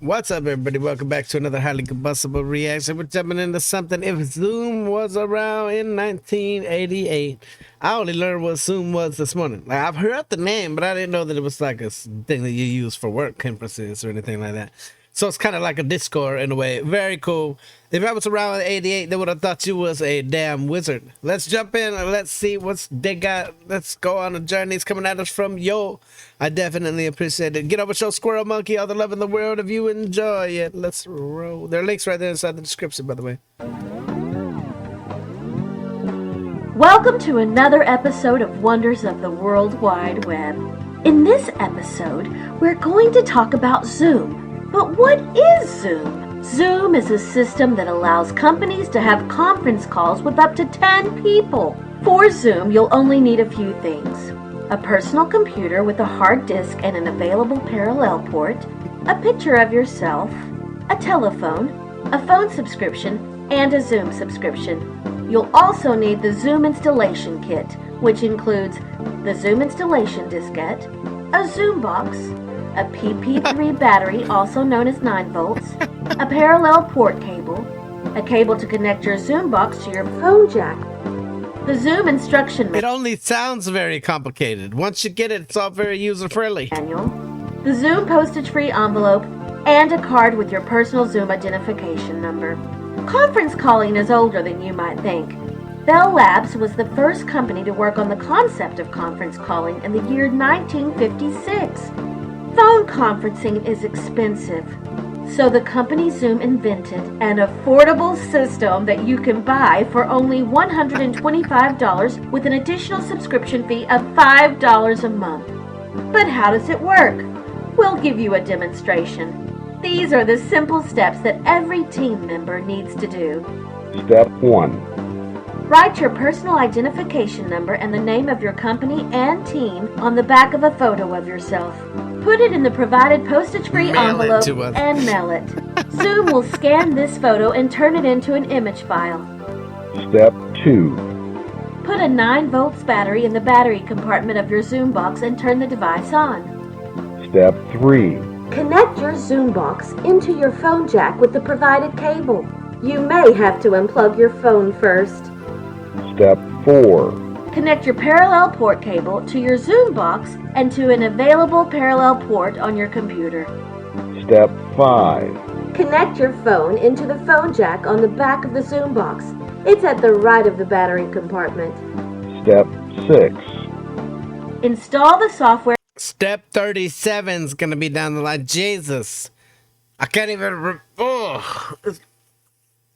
What's up, everybody? Welcome back to another highly combustible reaction. We're jumping into something. If Zoom was around in 1988, I only learned what Zoom was this morning. Like, I've heard the name, but I didn't know that it was like a thing that you use for work conferences or anything like that. So it's kind of like a Discord in a way. Very cool. If I was around in 88, they would have thought you was a damn wizard. Let's jump in and let's see what's they got. Let's go on a journey. It's coming at us from Yo. I definitely appreciate it. Get over, show Squirrel Monkey all the love in the world if you enjoy it. Let's roll. There are links right there inside the description, by the way. Welcome to another episode of Wonders of the World Wide Web. In this episode, we're going to talk about Zoom. But what is Zoom? Zoom is a system that allows companies to have conference calls with up to 10 people. For Zoom, you'll only need a few things: a personal computer with a hard disk and an available parallel port, a picture of yourself, a telephone, a phone subscription, and a Zoom subscription. You'll also need the Zoom installation kit, which includes the Zoom installation diskette, a Zoom box, a PP3 battery, also known as 9 volts, a parallel port cable, a cable to connect your Zoom box to your phone jack, the Zoom instruction It only sounds very complicated. Once you get it, it's all very user-friendly. manual, the Zoom postage-free envelope, and a card with your personal Zoom identification number. Conference calling is older than you might think. Bell Labs was the first company to work on the concept of conference calling in the year 1956. Phone conferencing is expensive, so the company Zoom invented an affordable system that you can buy for only $125 with an additional subscription fee of $5 a month. But how does it work? We'll give you a demonstration. These are the simple steps that every team member needs to do. Step 1. Write your personal identification number and the name of your company and team on the back of a photo of yourself. Put it in the provided postage-free envelope and mail it. Zoom will scan this photo and turn it into an image file. Step 2. Put a 9 volts battery in the battery compartment of your Zoom box and turn the device on. Step 3. Connect your Zoom box into your phone jack with the provided cable. You may have to unplug your phone first. Step 4. Connect your parallel port cable to your Zoom box and to an available parallel port on your computer. Step 5. Connect your phone into the phone jack on the back of the Zoom box. It's at the right of the battery compartment. Step 6. Install the software. Step 37 is going to be down the line. Jesus. I can't even...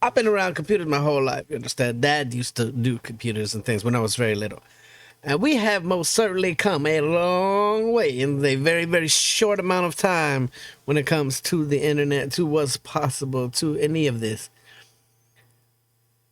I've been around computers my whole life, you understand? Dad used to do computers and things when I was very little. And we have most certainly come a long way in a very, very short amount of time when it comes to the internet, to what's possible, to any of this.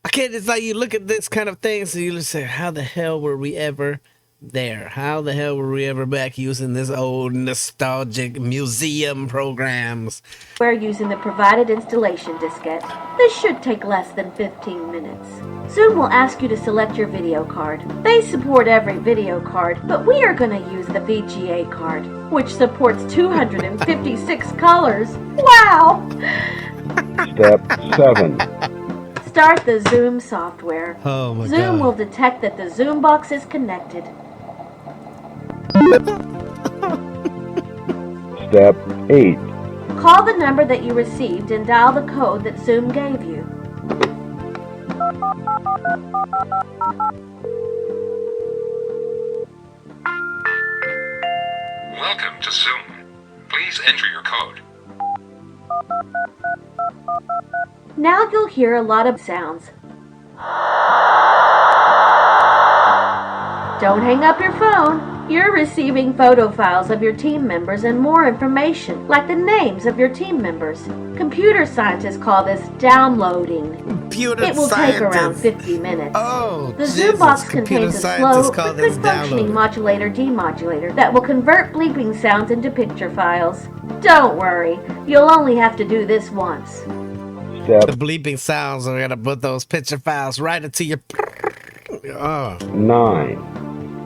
I can't, it's like you look at this kind of thing, so you just say, how the hell were we ever there? How the hell were we ever back using this old nostalgic museum programs? We're using the provided installation diskette. This should take less than 15 minutes. Zoom will ask you to select your video card. They support every video card, but we are going to use the VGA card, which supports 256 colors. Wow! Step 7. Start the Zoom software. Oh my Zoom God. will detect that the Zoom box is connected. Step 8. Call the number that you received and dial the code that Zoom gave you. Welcome to Zoom. Please enter your code. Now you'll hear a lot of sounds. Don't hang up your phone. You're receiving photo files of your team members and more information, like the names of your team members. Computer scientists call this downloading. Computer It will take around 50 minutes. Oh, The Jesus. Zoom box Computer contains a scientists slow call but this good functioning downloading. modulator-demodulator that will convert bleeping sounds into picture files. Don't worry, you'll only have to do this once. The Step bleeping sounds are going to put those picture files right into your... Oh. 9.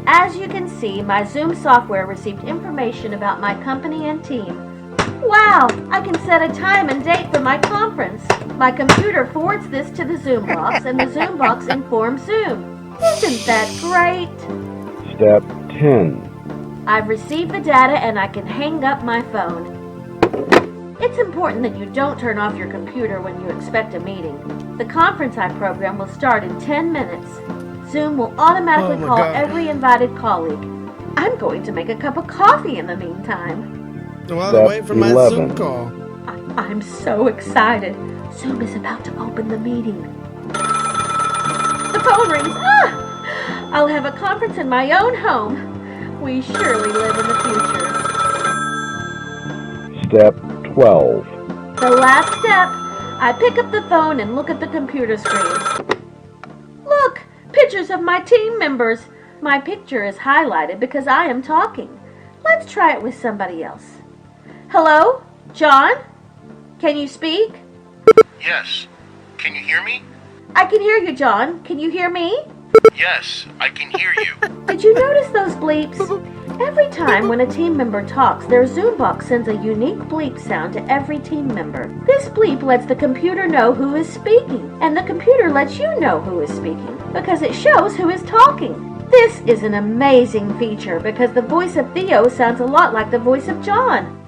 As you can see, my Zoom software received information about my company and team. Wow, I can set a time and date for my conference. My computer forwards this to the Zoom box, and the Zoom box informs Zoom. Isn't that great? Step 10. I've received the data and I can hang up my phone. It's important that you don't turn off your computer when you expect a meeting. The conference I program will start in 10 minutes. Zoom will automatically call every invited colleague. I'm going to make a cup of coffee in the meantime. While I Step wait for my 11. Zoom call. I'm so excited. Zoom is about to open the meeting. The phone rings. Ah! I'll have a conference in my own home. We surely live in the future. Step 12. The last step. I pick up the phone and look at the computer screen. Look! Pictures of my team members. My picture is highlighted because I am talking. Let's try it with somebody else. Hello? John? Can you speak? Yes. Can you hear me? I can hear you, John. Can you hear me? Yes, I can hear you. Did you notice those bleeps? Every time when a team member talks, their Zoom box sends a unique bleep sound to every team member. This bleep lets the computer know who is speaking, and the computer lets you know who is speaking, because it shows who is talking. This is an amazing feature because the voice of Theo sounds a lot like the voice of John.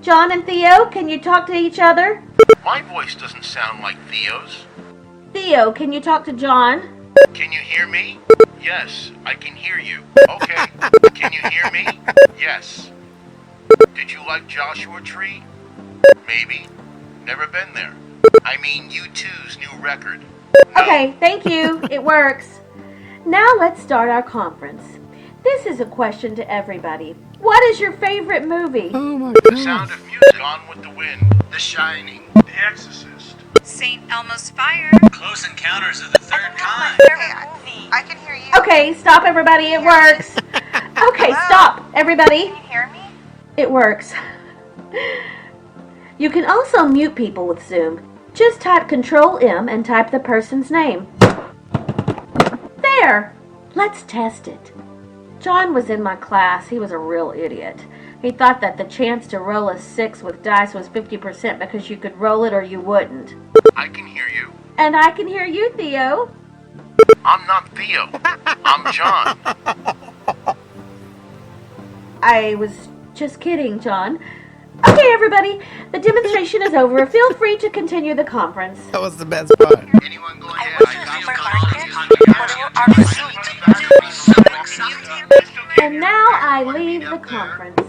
John and Theo, can you talk to each other? My voice doesn't sound like Theo's. Theo, can you talk to John? Can you hear me? Yes, I can hear you. Okay. Can you hear me? Yes. Did you like Joshua Tree? Maybe. Never been there. I mean U2's new record. No. Okay, thank you. It works. Now let's start our conference. This is a question to everybody. What is your favorite movie? Oh my The god. Sound of Music, Gone with the Wind, The Shining, The Exorcist. St. Elmo's Fire. Close Encounters of the Third Kind. I can hear you. Okay, stop everybody. It works. Okay, stop everybody. Can you hear me? It works. You can also mute people with Zoom. Just type Control M and type the person's name. There! Let's test it. John was in my class. He was a real idiot. He thought that the chance to roll a 6 with dice was 50% because you could roll it or you wouldn't. I can hear you. And I can hear you, Theo. I'm not Theo. I'm John. I was just kidding, John. Okay, everybody. The demonstration is over. Feel free to continue the conference. That was the best part. Anyone go ahead? And now I leave the conference.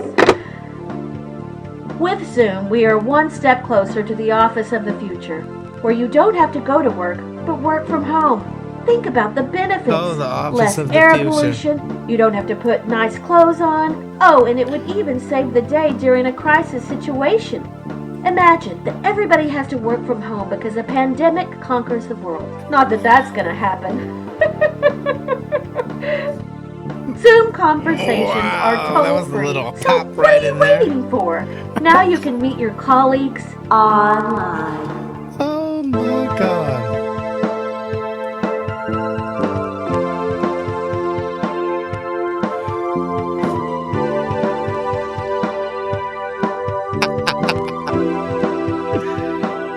With Zoom, we are one step closer to the office of the future, where you don't have to go to work, but work from home. Think about the benefits. Oh, the office Less of the air future. pollution. You don't have to put nice clothes on. Oh, and it would even save the day during a crisis situation. Imagine that everybody has to work from home because a pandemic conquers the world. Not that that's going to happen. Zoom conversations are Wow, toll that was a free. little So pop what right are you in there. waiting for? Now you can meet your colleagues online. Oh my god.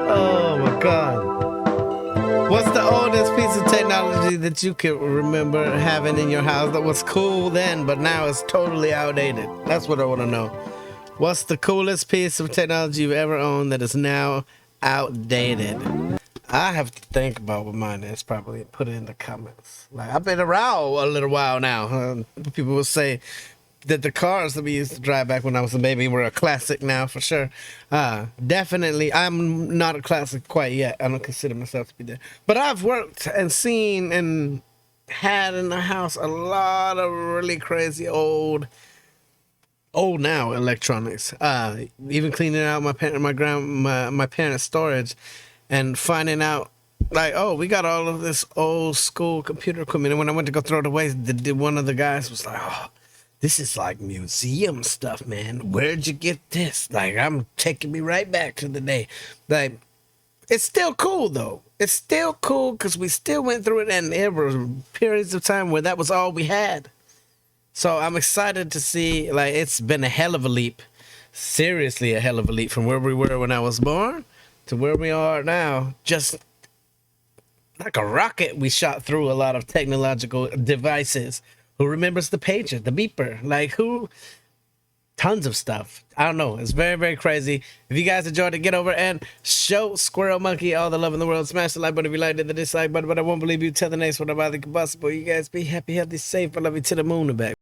Oh my god. What's the oldest piece of technology that you can remember having in your house that was cool then, but now it's totally outdated? That's what I want to know. What's the coolest piece of technology you've ever owned that is now outdated? I have to think about what mine is. Probably put it in the comments. Like, I've been around a little while now. People will say that the cars that we used to drive back when I was a baby were a classic now, for sure. Definitely, I'm not a classic quite yet. I don't consider myself to be there. But I've worked and seen and had in the house a lot of really crazy old now electronics. Even cleaning out my parents' storage and finding out, like, oh, we got all of this old school computer equipment. And when I went to go throw it away, one of the guys was like, oh, this is like museum stuff, man. Where'd you get this? Like, I'm taking me right back to the day. Like, it's still cool, though. It's still cool because we still went through it, and there were periods of time where that was all we had. So I'm excited to see, like, it's been a hell of a leap. seriously a hell of a leap from where we were when I was born to where we are now. Just like a rocket, we shot through a lot of technological devices. Who remembers the pager, the beeper? Like who? Tons of stuff. I don't know. It's very, very crazy. If you guys enjoyed it, get over and show Squirrel Monkey all the love in the world. Smash the like button if you liked it, the dislike button, but I won't believe you. Tell the next one about the combustible. You guys be happy, healthy, safe. I love you to the moon and back.